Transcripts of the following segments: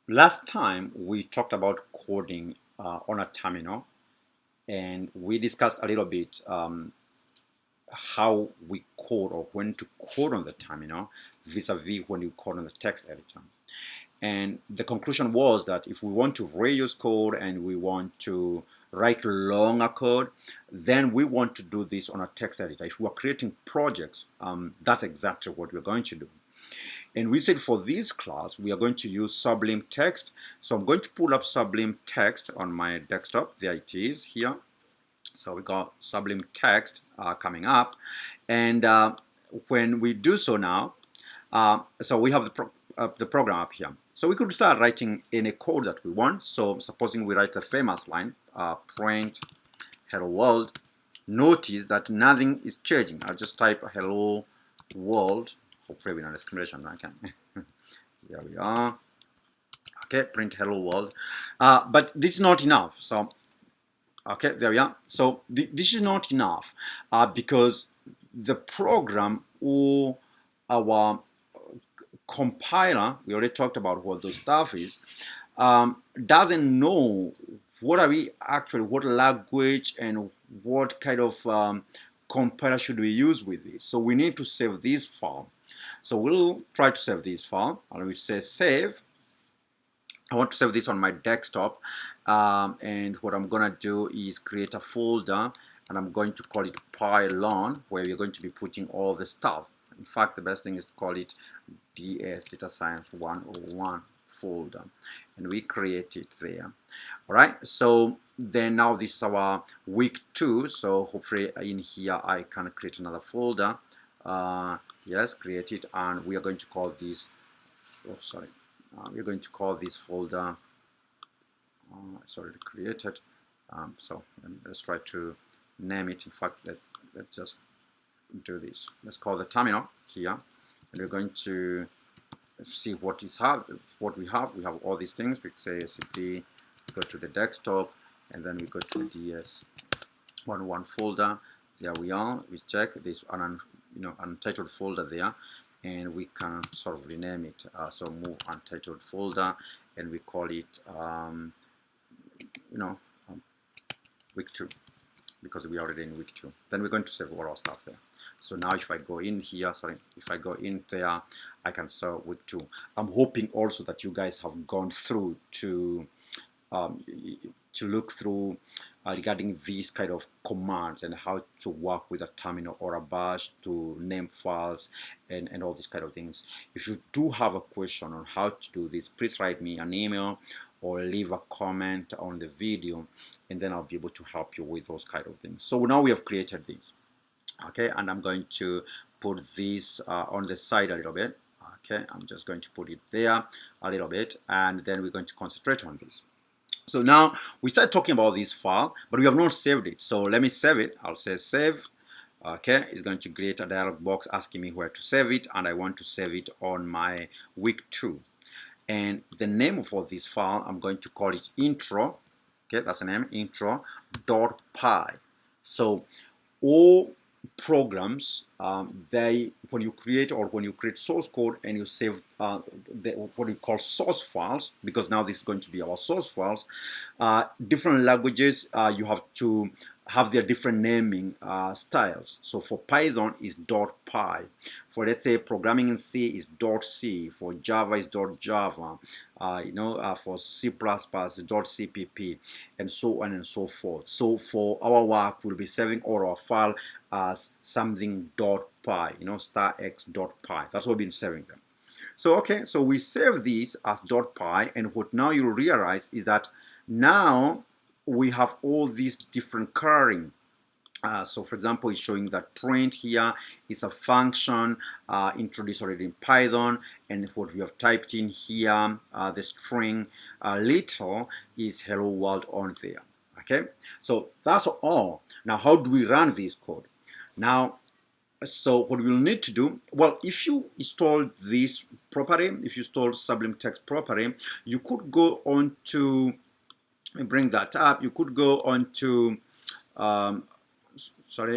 Last time we talked about coding on a terminal, and we discussed a little bit how we code or when to code on the terminal vis-a-vis when you code on the text editor. And the conclusion was that if we want to reuse code and we want to write longer code, then we want to do this on a text editor. If we are creating projects, that's exactly what we're going to do. And we said for this class, we are going to use Sublime Text. So I'm going to pull up Sublime Text on my desktop. There it is here. So we got Sublime Text coming up. And when we do so now, so we have the program up here. So we could start writing any code that we want. So supposing we write the famous line, print hello world. Notice that nothing is changing. I'll just type hello world. Hopefully with an exclamation. I can. Here we are. Okay, print hello world. But this is not enough. So, okay, there we are. So this is not enough because the program or our compiler, we already talked about what those stuff is, doesn't know what language and what kind of compiler should we use with this. So we need to save this file. So we'll try to save this file. I will say save. I want to save this on my desktop, and what I'm gonna do is create a folder, and I'm going to call it Pylon, where we're going to be putting all the stuff. In fact, the best thing is to call it DS Data Science 101 folder, and we create it there. All right, so then now this is our week 2, so hopefully in here I can create another folder. Yes, create it, and we are going to call this, we're going to call this folder, it's already created, so let's try to name it. In fact, let's just do this. Let's call the terminal here, and we're going to see what we have. We have all these things. We say simply go to the desktop, and then we go to the DS101 folder. There we are. We check this untitled folder there, and we can sort of rename it. So move untitled folder, and we call it week 2, because we are already in week 2. Then we're going to save all our stuff there. So now if I go in here, if I go in there, I can save week 2. I'm hoping also that you guys have gone through to look through regarding these kind of commands and how to work with a terminal or a bash to name files and all these kind of things. If you do have a question on how to do this, please write me an email or leave a comment on the video, and then I'll be able to help you with those kind of things. So now we have created this. Okay, and I'm going to put this on the side a little bit. Okay, I'm just going to put it there a little bit, and then we're going to concentrate on this. So now we start talking about this file, but we have not saved it. So let me save it. I'll say save. Okay, it's going to create a dialog box asking me where to save it, and I want to save it on my week 2. And the name for this file, I'm going to call it intro. Okay, that's the name, intro.py. So all programs, when you create source code and you save what we call source files, because now this is going to be our source files, different languages, you have to have their different naming styles. So for Python is .py. For, let's say, programming in C is .c. For Java is .java. For C++ is .cpp, and so on and so forth. So for our work, we'll be saving all our file as something .py, *x.py. That's what we've been saving them. So okay, so we save this as .py, and what now you'll realize is that now we have all these different coloring. So for example, it's showing that print here is a function introduced already in Python, and what we have typed in here, the string little, is hello world on there. Okay, so that's all. Now how do we run this code? Now, so what we'll need to do, well, if you install this properly, if you install Sublime Text properly, you could go on to bring that up. You could go on to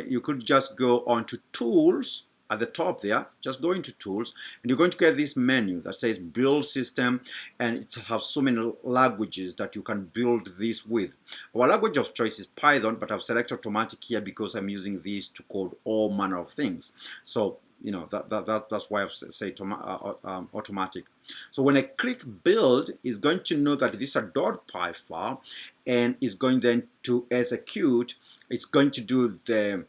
you could just go on to tools, at the top there, just go into tools, and you're going to get this menu that says build system, and it has so many languages that you can build this with. Our language of choice is Python, but I've selected automatic here because I'm using this to code all manner of things. So you know that's why I've said automatic. So when I click build, it's going to know that this is a .py file, and it's going then to execute. It's going to do the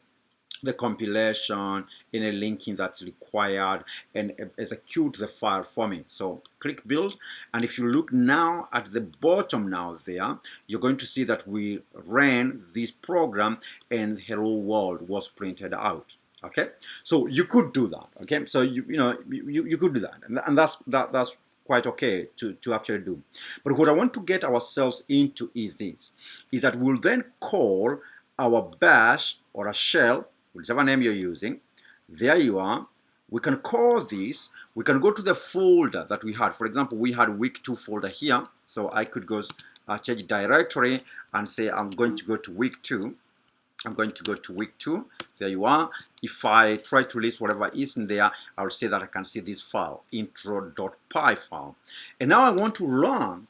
compilation in a linking that's required and execute the file for me. So click build, and if you look now at the bottom now there, you're going to see that we ran this program and hello world was printed out. Okay, so you could do that. Okay, so you could do that, and that's quite okay to actually do. But what I want to get ourselves into is this, is that we'll then call our bash or a shell, whichever name you're using. There you are. We can call this. We can go to the folder that we had. For example, we had week 2 folder here. So I could go change directory and say I'm going to go to week 2. I'm going to go to week 2. There you are. If I try to list whatever is in there, I'll say that I can see this file, intro.py file. And now I want to run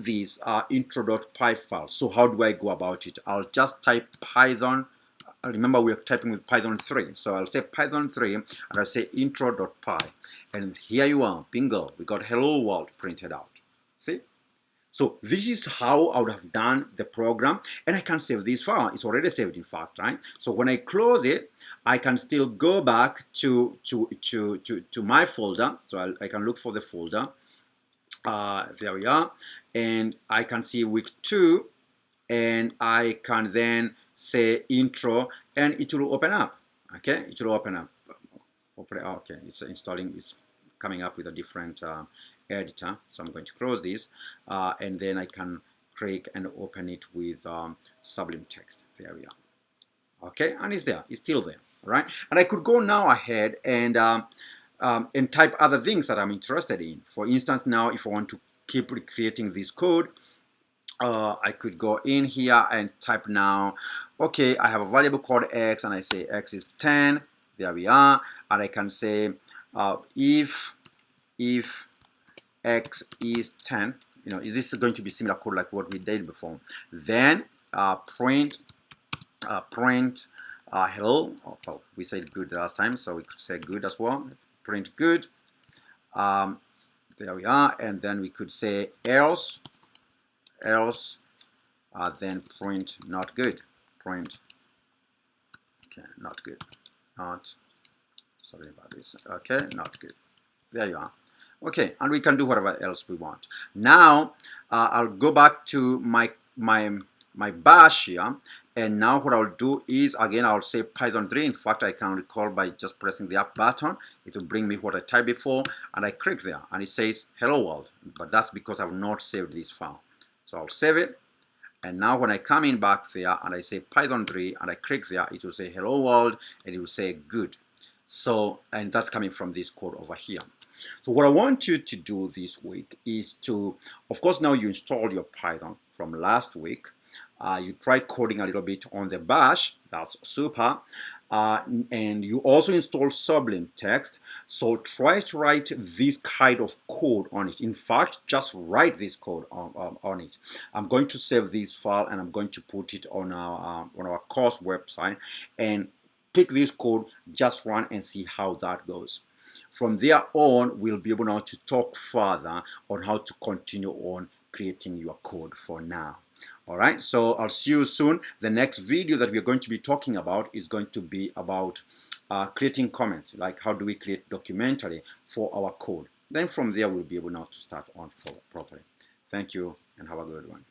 this intro.py file. So how do I go about it? I'll just type Python. Remember, we're typing with Python 3. So I'll say Python 3, and I'll say intro.py. And here you are, bingo, we got hello world printed out. See? So this is how I would have done the program, and I can save this file. It's already saved, in fact, right? So when I close it, I can still go back to my folder. So I can look for the folder. There we are, and I can see week 2, and I can then say intro, and it will open up. Okay, it will open up. Okay, it's installing. It's coming up with a different editor. So I'm going to close this, and then I can click and open it with Sublime Text. There we are. Okay, and it's there. It's still there, right? And I could go now ahead and type other things that I'm interested in. For instance, now if I want to keep recreating this code, I could go in here and type now, okay, I have a variable called x, and I say x is 10. There we are. And I can say if x is 10, this is going to be similar code like what we did before. Then print hello. Oh, we said good last time, so we could say good as well. Print good. There we are. And then we could say else, then print not good. Print, okay, not good. Not, sorry about this. Okay, not good. There you are. Okay, and we can do whatever else we want. Now I'll go back to my bash here, and now what I'll do is, again, I'll say Python 3. In fact, I can recall by just pressing the up button. It will bring me what I typed before, and I click there, and it says hello world, but that's because I've not saved this file. So I'll save it, and now when I come in back there and I say Python 3 and I click there, it will say hello world, and it will say good. So, and that's coming from this code over here. So what I want you to do this week is to, of course, now you installed your Python from last week. You tried coding a little bit on the bash. That's super. And you also installed Sublime Text. So try to write this kind of code on it. In fact, just write this code on it. I'm going to save this file, and I'm going to put it on our course website, and pick this code, just run and see how that goes. From there on, we'll be able now to talk further on how to continue on creating your code for now. All right, so I'll see you soon. The next video that we're going to be talking about is going to be about creating comments, like how do we create documentary for our code. Then from there, we'll be able now to start on properly. Thank you, and have a good one.